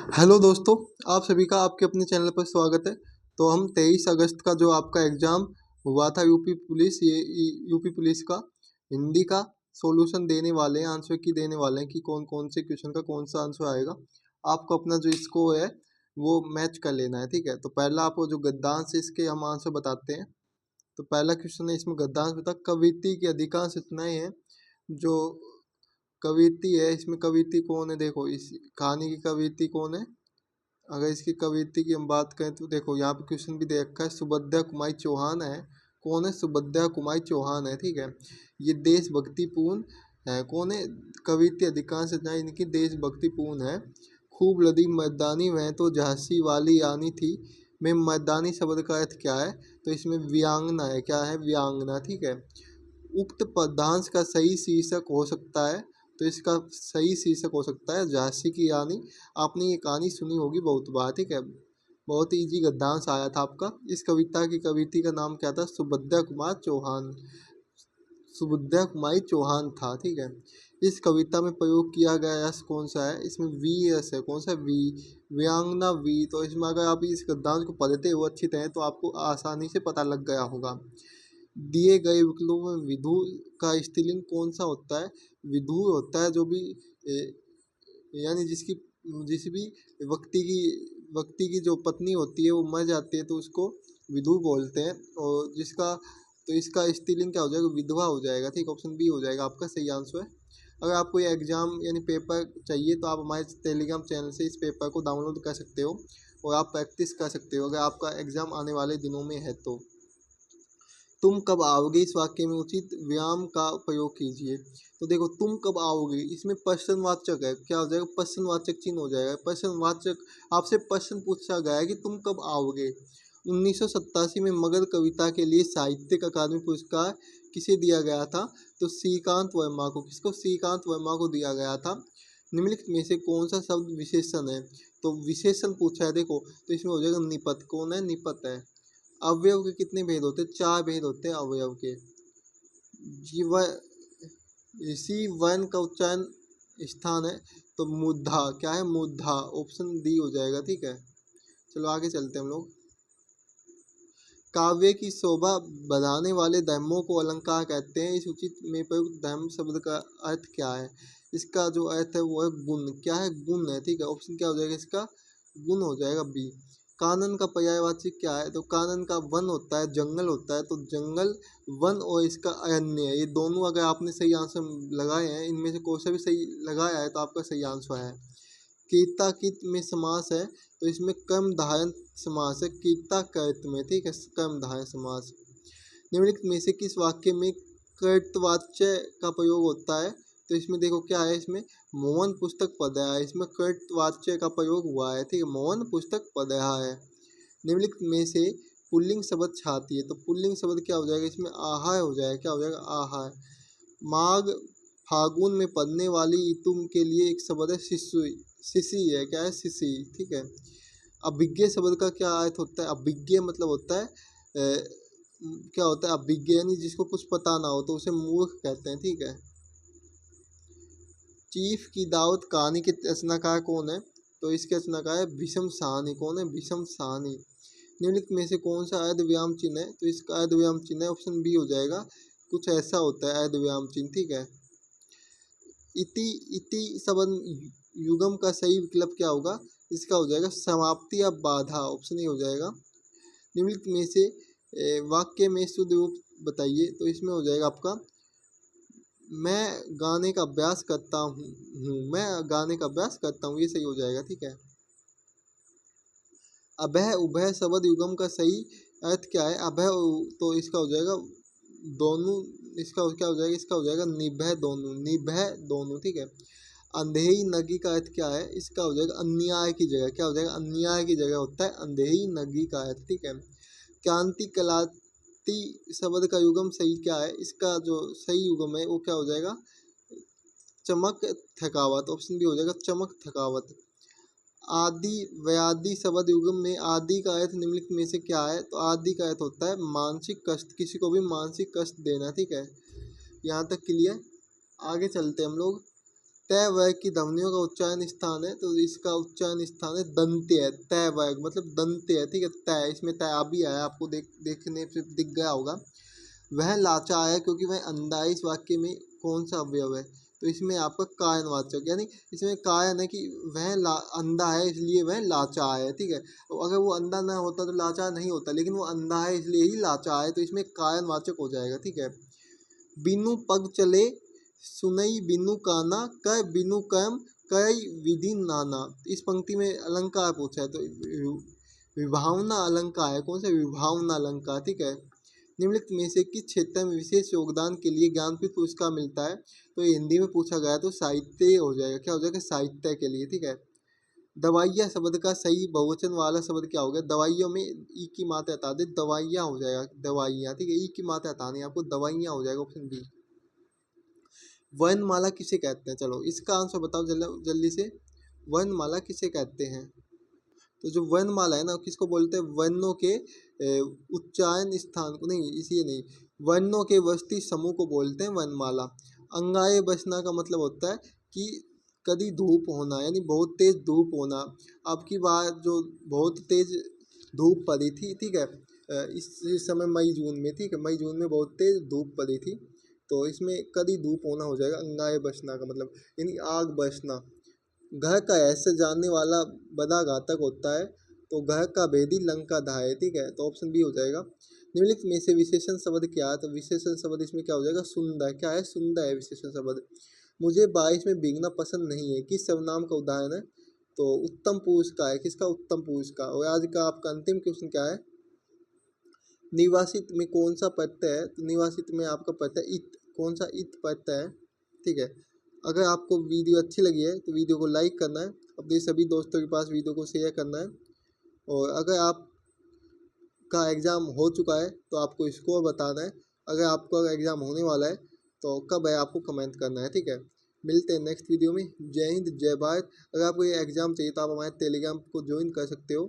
Hello दोस्तों, आप सभी का आपके अपने चैनल पर स्वागत है। तो हम 23 अगस्त का जो आपका एग्ज़ाम हुआ था यूपी पुलिस का हिंदी का सॉल्यूशन देने वाले हैं, आंसर की देने वाले हैं कि कौन कौन से क्वेश्चन का कौन सा आंसर आएगा। आपको अपना जो स्कोर है वो मैच कर लेना है, ठीक है। तो पहला आपको जो गद्यांश है इसके हम आंसर बताते हैं। तो पहला क्वेश्चन है, इसमें गद्यांश बता कविति के अधिकांश रचनाएं हैं जो कविति है, इसमें कविति कौन है। देखो इस कहानी की कविति कौन है। अगर इसकी कविता की हम बात करें तो देखो यहाँ पे क्वेश्चन भी दे रखा है, सुभद्रा कुमारी चौहान है। कौन है? सुभद्रा कुमारी चौहान है, ठीक है। ये देशभक्तिपूर्ण है। कौन है? कविता अधिकांश रचनाएं इनकी देशभक्तिपूर्ण है। खूब लदी मर्दानी वह तो झांसी वाली रानी थी। में मर्दानी शब्द का अर्थ क्या है? तो इसमें व्यांगना है। क्या है? व्यांगना, ठीक है। उक्त पदांश का सही शीर्षक हो सकता है, तो इसका सही शीर्षक हो सकता है झांसी की रानी। आपने ये कहानी सुनी होगी बहुत बार, ठीक है। बहुत ही इजी गद्यांश आया था आपका। इस कविता की कवित्री का नाम क्या था? सुभद्रा कुमार चौहान। सुभद्रा कुमारी चौहान था, ठीक है। इस कविता में प्रयोग किया गया रस कौन सा है? इसमें वी रस है। कौन सा? वी, व्यांगना वी। तो इसमें अगर आप इस गद्यांश को पढ़ते हो अच्छी तरह तो आपको आसानी से पता लग गया होगा। दिए गए विकल्पों में विधु का स्त्रीलिंग कौन सा होता है? विधु होता है जो भी यानी जिस भी व्यक्ति की जो पत्नी होती है वो मर जाती है तो उसको विधु बोलते हैं। और तो इसका स्त्रीलिंग क्या हो जाएगा? विधवा हो जाएगा, ठीक। ऑप्शन बी हो जाएगा आपका सही आंसर है। अगर आपको ये एग्जाम यानी पेपर चाहिए तो आप हमारे टेलीग्राम चैनल से इस पेपर को डाउनलोड कर सकते हो और आप प्रैक्टिस कर सकते हो अगर आपका एग्जाम आने वाले दिनों में है तो। तुम कब आओगे इस वाक्य में उचित व्यायाम का प्रयोग कीजिए। तो देखो तुम कब आओगे, इसमें प्रश्नवाचक है। क्या हो जाएगा? प्रश्नवाचक चिन्ह हो जाएगा। प्रश्नवाचक, आपसे प्रश्न पूछा गया है कि तुम कब आओगे। 1987 में मगध कविता के लिए साहित्यिक अकादमी पुरस्कार किसे दिया गया था? तो श्रीकांत वर्मा को। किसको? श्रीकांत वर्मा को दिया गया था। निम्नलिखित में से कौन सा शब्द विशेषण है? तो विशेषण पूछा है देखो, तो इसमें हो जाएगा निपत। कौन है? निपत है। अवयव के कितने भेद होते हैं? 4 भेद होते हैं अवयव के। जीव इसी वन का उच्चारण स्थान है तो मुद्धा। क्या है? मुद्धा। ऑप्शन डी हो जाएगा, ठीक है। चलो आगे चलते हैं हम लोग। काव्य की शोभा बढ़ाने वाले धर्मों को अलंकार कहते हैं। इस उचित में प्रयुक्त धर्म शब्द का अर्थ क्या है? इसका जो अर्थ है वो है गुण। क्या है? गुण है, ठीक है। ऑप्शन क्या हो जाएगा इसका? गुण हो जाएगा बी। कानन का पर्यायवाची क्या है? तो कानन का वन होता है, जंगल होता है। तो जंगल, वन और इसका अरण्य, ये दोनों अगर आपने सही आंसर लगाए हैं, इनमें से कोई सा भी सही लगाया है तो आपका सही आंसर है। कीता कित में समास है तो इसमें कर्म धारय समास है। कीता कर्त में, ठीक है, कर्म धारय समास। निम्नलिखित में से किस वाक्य में कर्तवाच्य का प्रयोग होता है? तो इसमें देखो क्या है, इसमें मोहन पुस्तक पढ़ा है। इसमें कर्तवाच्य का प्रयोग हुआ है, ठीक है। मोहन पुस्तक पढ़ा है। निम्नलिखित में से पुल्लिंग शब्द छाती है। तो पुल्लिंग शब्द क्या हो जाएगा? इसमें आहार हो जाएगा। क्या हो जाएगा? आहार। माघ फागुन में पड़ने वाली ऋतु के लिए एक शब्द है शिशु। शिशि है। क्या है? शिशि, ठीक है। अभिज्ञ शब्द का क्या अर्थ होता है? अभिज्ञ मतलब होता है क्या होता है? अभिज्ञ यानी जिसको कुछ पता ना हो तो उसे मूर्ख कहते हैं, ठीक है। चीफ की दावत कहानी के रचनाकार कौन है? तो इसके रचनाकार है भीष्म साहनी। कौन है? भीष्म साहनी। निम्नलिखित में से कौन सा अर्धव्याम चिन्ह है? तो इसका अर्धव्याम चिन्ह है ऑप्शन बी हो जाएगा। कुछ ऐसा होता है अर्धव्याम चिन्ह, ठीक है। इति इति शब्द युगम का सही विकल्प क्या होगा? इसका हो जाएगा समाप्ति या बाधा। ऑप्शन ए हो जाएगा। निम्नलिखित में से वाक्य में शुद्ध रूप बताइए। तो इसमें हो जाएगा आपका मैं गाने का अभ्यास करता हूँ। मैं गाने का अभ्यास करता हूँ, ये सही हो जाएगा, ठीक है। अभय उभय शब्द युगम का सही अर्थ क्या है? अभय, तो इसका हो जाएगा दोनों। इसका क्या हो जाएगा? इसका हो जाएगा निभय दोनों। निभय दोनों, ठीक है। अंधेरी नगी का अर्थ क्या है? इसका हो जाएगा अन्याय की जगह। क्या हो जाएगा? अन्याय की जगह होता है अंधेरी नगी का अर्थ, ठीक है। क्रांति कलाती शब्द का युगम सही क्या है? इसका जो सही युगम है वो क्या हो जाएगा? चमक थकावट। ऑप्शन बी हो जाएगा चमक थकावट। आदि व्याधि शब्द युगम में आदि का अर्थ निम्नलिखित में से क्या है? तो आदि का अर्थ होता है मानसिक कष्ट। किसी को भी मानसिक कष्ट देना, ठीक है। यहाँ तक क्लियर। आगे चलते हम लोग। तय वर्ग की ध्वनियों का उच्चारण स्थान है, तो इसका उच्चारण स्थान है दंत्य है। तय वर्ग मतलब दंत्य है, ठीक है। तय, इसमें तय आ भी आया, आपको देखने से दिख गया होगा। वह लाचा है क्योंकि वह अंधा है। इस वाक्य में कौन सा अवयव है? तो इसमें आपका कारणवाचक, यानी इसमें कारण है कि वह अंधा है इसलिए वह लाचा है, ठीक है। अगर वो अंधा ना होता तो लाचा नहीं होता, लेकिन वो अंधा है इसलिए ही लाचा है, तो इसमें कारणवाचक हो जाएगा, ठीक है। बिनु पग चले सुनई बिनु काना क बिनु कर्म कई विधि नाना। इस पंक्ति में अलंकार पूछा है, तो विभावना अलंकार है। कौन सा? विभावना अलंकार, ठीक है। निम्नलिखित में से किस क्षेत्र में विशेष योगदान के लिए ज्ञानपीठ पुरस्कार मिलता है? तो ये हिंदी में पूछा गया, तो साहित्य हो जाएगा। क्या हो जाएगा? साहित्य के लिए, ठीक है। दवाइयाँ शब्द का सही बहुवचन वाला शब्द क्या हो गया? दवाइयों में ई की मात्रा हटा दे, दवाइयाँ हो जाएगा, दवाइयाँ, ठीक है। ई की मात्रा हटानी है आपको, दवाइयाँ हो जाएगा, ऑप्शन बी। वर्णमाला किसे कहते हैं? चलो इसका आंसर बताओ जल्दी से। वर्णमाला किसे कहते हैं? तो जो वर्णमाला है ना, किसको बोलते हैं? वर्णों के उच्चारण स्थान को नहीं, इसी नहीं, वर्णों के वस्ती समूह को बोलते हैं वर्णमाला। अंगाए बसना का मतलब होता है कि कभी धूप होना, यानी बहुत तेज धूप होना। आपकी बात जो बहुत तेज धूप पड़ी थी, ठीक है, इस समय मई जून में, ठीक है, मई जून में बहुत तेज धूप पड़ी थी, तो इसमें कभी धूप होना हो जाएगा। अंगाए बसना का मतलब यानी आग बसना। घह का ऐसे जानने वाला बड़ा घातक होता है, तो घह का भेदी लंका धाये, ठीक है, तो ऑप्शन बी हो जाएगा। निम्नलिखित में से विशेषण शब्द क्या है? तो विशेषण शब्द इसमें क्या हो जाएगा? सुंदर। क्या है? सुंदर है विशेषण शब्द। मुझे बारिश में भीगना पसंद नहीं है, किस सर्वनाम का उदाहरण है? तो उत्तम पुरुष का है। किसका? उत्तम पुरुष का। और आज का आपका अंतिम क्वेश्चन क्या है? निवासित में कौन सा प्रत्यय है? तो निवासित में आपका प्रत्यय इत। कौन सा? इत प्रत्यय है, ठीक है। अगर आपको वीडियो अच्छी लगी है तो वीडियो को लाइक करना है, अपने सभी दोस्तों के पास वीडियो को शेयर करना है। और अगर आपका एग्ज़ाम हो चुका है तो आपको स्कोर बताना है। अगर आपका एग्ज़ाम होने वाला है तो कब है आपको कमेंट करना है, ठीक है। मिलते हैं नेक्स्ट वीडियो में। जय हिंद, जय भारत। अगर आपको ये एग्ज़ाम चाहिए तो आप हमारे टेलीग्राम को ज्वाइन कर सकते हो।